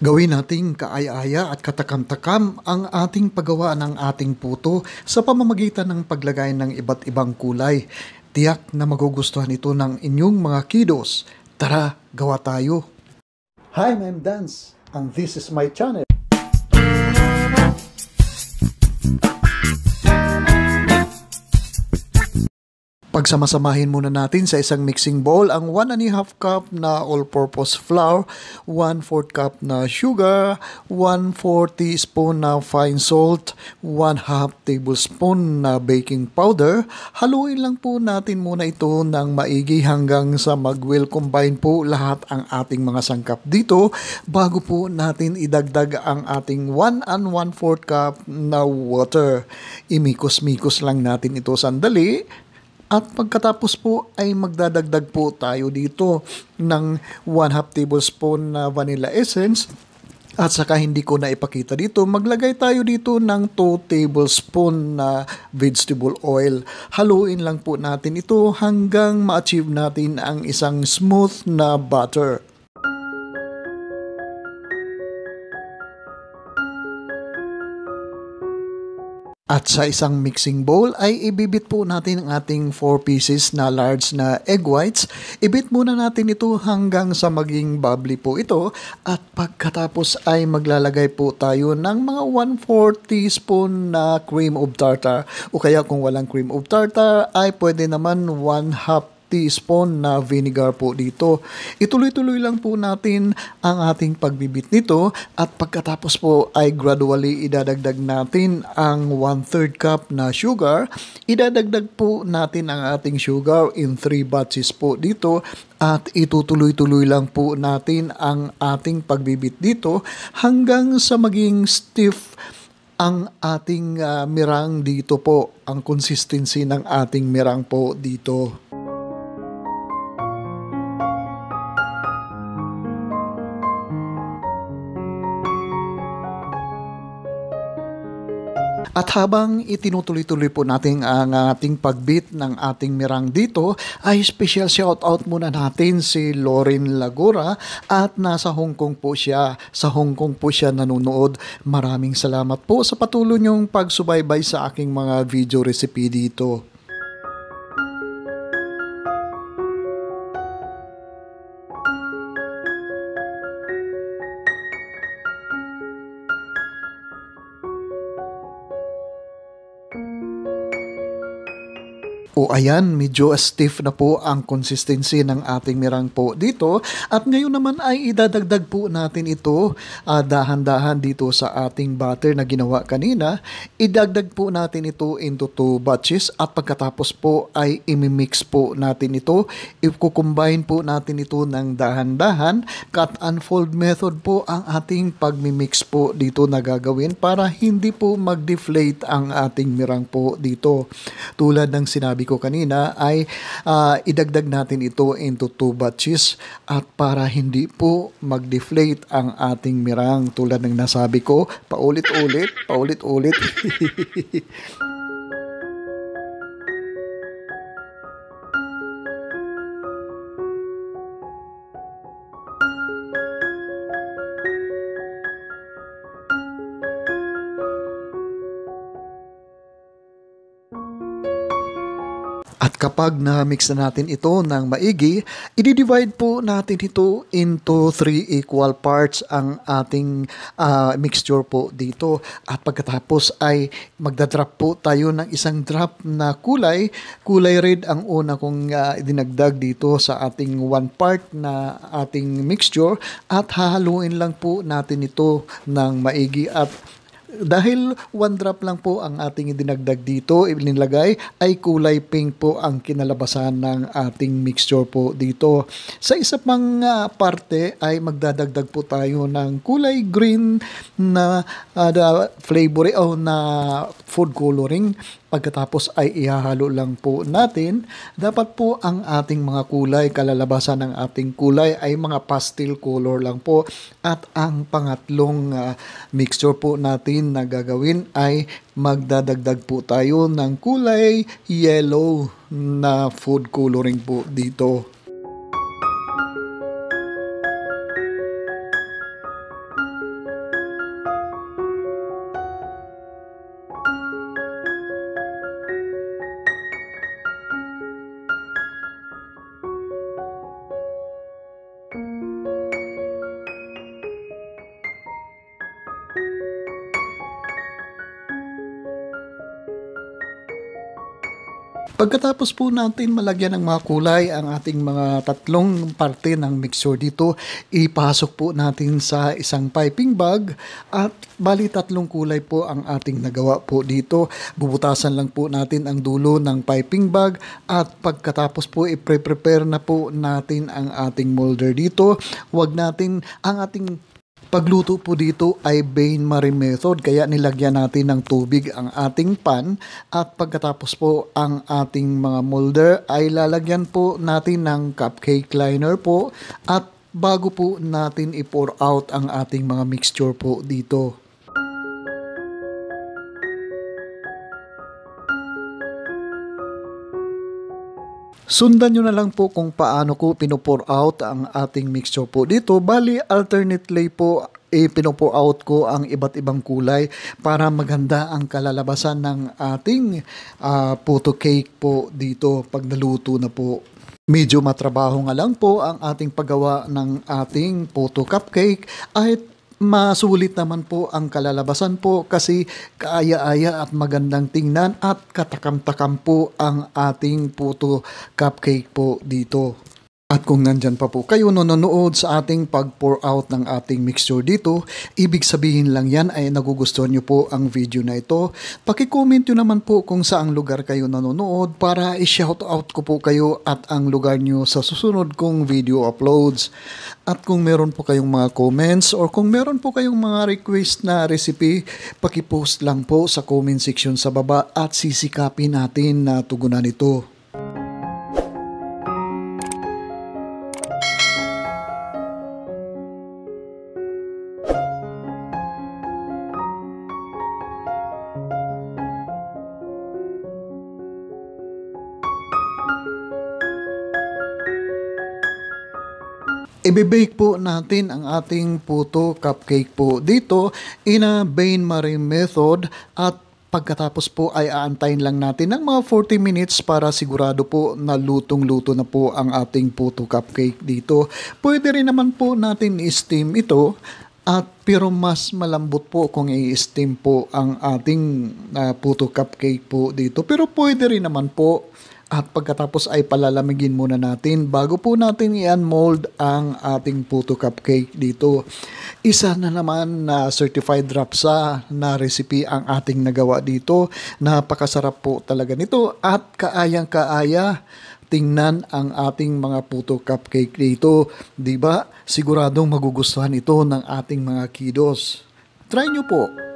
Gawin nating kaaya-aya at katakam-takam ang ating paggawa ng ating puto sa pamamagitan ng paglagay ng iba't ibang kulay. Tiyak na magugustuhan ito ng inyong mga kiddos. Tara, gawa tayo! Hi, I'm Dance, and this is my channel. Pagsamasamahin muna natin sa isang mixing bowl ang 1½ cup na all-purpose flour, 1/4 cup na sugar, 1/4 teaspoon na fine salt, 1/2 tablespoon na baking powder. Haluin lang po natin muna ito ng maigi hanggang sa mag-well combine po lahat ang ating mga sangkap dito bago po natin idagdag ang ating 1¼ cup na water. Imikos-mikos lang natin ito sandali. At pagkatapos po ay magdadagdag po tayo dito ng 1/2 tablespoon na vanilla essence. At saka hindi ko na ipakita dito, maglagay tayo dito ng 2 tablespoon na vegetable oil. Haluin lang po natin ito hanggang ma-achieve natin ang isang smooth na butter. At sa isang mixing bowl ay ibibit po natin ang ating 4 pieces na large na egg whites. Ibit muna natin ito hanggang sa maging bubbly po ito. At pagkatapos ay maglalagay po tayo ng mga 1/4 teaspoon na cream of tartar. O kaya kung walang cream of tartar ay pwede naman 1/2 teaspoon na vinegar po dito. Ituloy-tuloy lang po natin ang ating pagbibit nito at pagkatapos po ay gradually idadagdag natin ang 1/3 cup na sugar. Idadagdag po natin ang ating sugar in 3 batches po dito at itutuloy-tuloy lang po natin ang ating pagbibit dito hanggang sa maging stiff ang ating mirang dito po, ang consistency ng ating mirang po dito. At habang itinutuloy-tuloy po natin ang ating pagbit ng ating mirang dito, ay special shoutout muna natin si Lauren Lagora at nasa Hong Kong po siya. Sa Hong Kong po siya nanonood. Maraming salamat po sa patuloy niyong pagsubaybay sa aking mga video recipe dito. O ayan, medyo stiff na po ang consistency ng ating mirang po dito. At ngayon naman ay idadagdag po natin ito dahan-dahan dito sa ating butter na ginawa kanina. Idagdag po natin ito into 2 batches at pagkatapos po ay imimix po natin ito. I-combine po natin ito ng dahan-dahan. Cut and fold method po ang ating pagmimix po dito na gagawin para hindi po mag-deflate ang ating mirang po dito. Tulad ng sinabi ko kanina ay idagdag natin ito into 2 batches at para hindi po mag-deflate ang ating mirang tulad ng nasabi ko, paulit-ulit. At kapag na-mix na natin ito ng maigi, i-divide po natin ito into 3 equal parts ang ating mixture po dito. At pagkatapos ay magdadrop po tayo ng isang drop na kulay. Kulay red ang una kong dinagdag dito sa ating 1 part na ating mixture. At hahaluin lang po natin ito ng maigi at dahil 1 drop lang po ang ating dinagdag dito, inilagay ay kulay pink po ang kinalabasan ng ating mixture po dito. Sa isa pang parte ay magdadagdag po tayo ng kulay green na flavor o na food coloring. Pagkatapos ay ihahalo lang po natin. Dapat po ang ating mga kulay, kalalabasan ng ating kulay ay mga pastel color lang po. At ang pangatlong mixture po natin na gagawin ay magdadagdag po tayo ng kulay yellow na food coloring po dito. Pagkatapos po natin malagyan ng mga kulay ang ating mga tatlong parte ng mixture dito, ipasok po natin sa isang piping bag at bali tatlong kulay po ang ating nagawa po dito. Bubutasan lang po natin ang dulo ng piping bag at pagkatapos po i-prepare na po natin ang ating molder dito. Huwag natin ang ating pagluto po dito ay bain-marie method, kaya nilagyan natin ng tubig ang ating pan at pagkatapos po ang ating mga molder ay lalagyan po natin ng cupcake liner po at bago po natin i-pour out ang ating mga mixture po dito. Sundan nyo na lang po kung paano ko pinopour out ang ating mixture po dito. Bali, alternately po, pinopour out ko ang iba't ibang kulay para maganda ang kalalabasan ng ating puto cake po dito pag naluto na po. Medyo matrabaho nga lang po ang ating paggawa ng ating puto cupcake ay masulit naman po ang kalalabasan po kasi kaaya-aya at magandang tingnan at katakam-takam po ang ating puto cupcake po dito. At kung nandyan pa po kayo nanonood sa ating pag-pour out ng ating mixture dito, ibig sabihin lang yan ay nagugustuhan nyo po ang video na ito. Paki-comment nyo naman po kung saang lugar kayo nanonood para i-shout out ko po kayo at ang lugar nyo sa susunod kong video uploads. At kung meron po kayong mga comments or kung meron po kayong mga request na recipe, paki-post lang po sa comment section sa baba at sisikapin natin na tugunan ito. Ibe-bake po natin ang ating puto cupcake po dito in a bain-marie method at pagkatapos po ay aantayin lang natin ng mga 40 minutes para sigurado po na lutong-luto na po ang ating puto cupcake dito. Pwede rin naman po natin i-steam ito at pero mas malambot po kung i-steam po ang ating puto cupcake po dito. Pero pwede rin naman po. At pagkatapos ay palalamigin muna natin bago po natin i-unmold ang ating puto cupcake dito. Isa na naman na certified rapsa na recipe ang ating nagawa dito. Napakasarap po talaga nito at kaayang-kaaya tingnan ang ating mga puto cupcake dito. Diba? Siguradong magugustuhan ito ng ating mga kiddos. Try nyo po.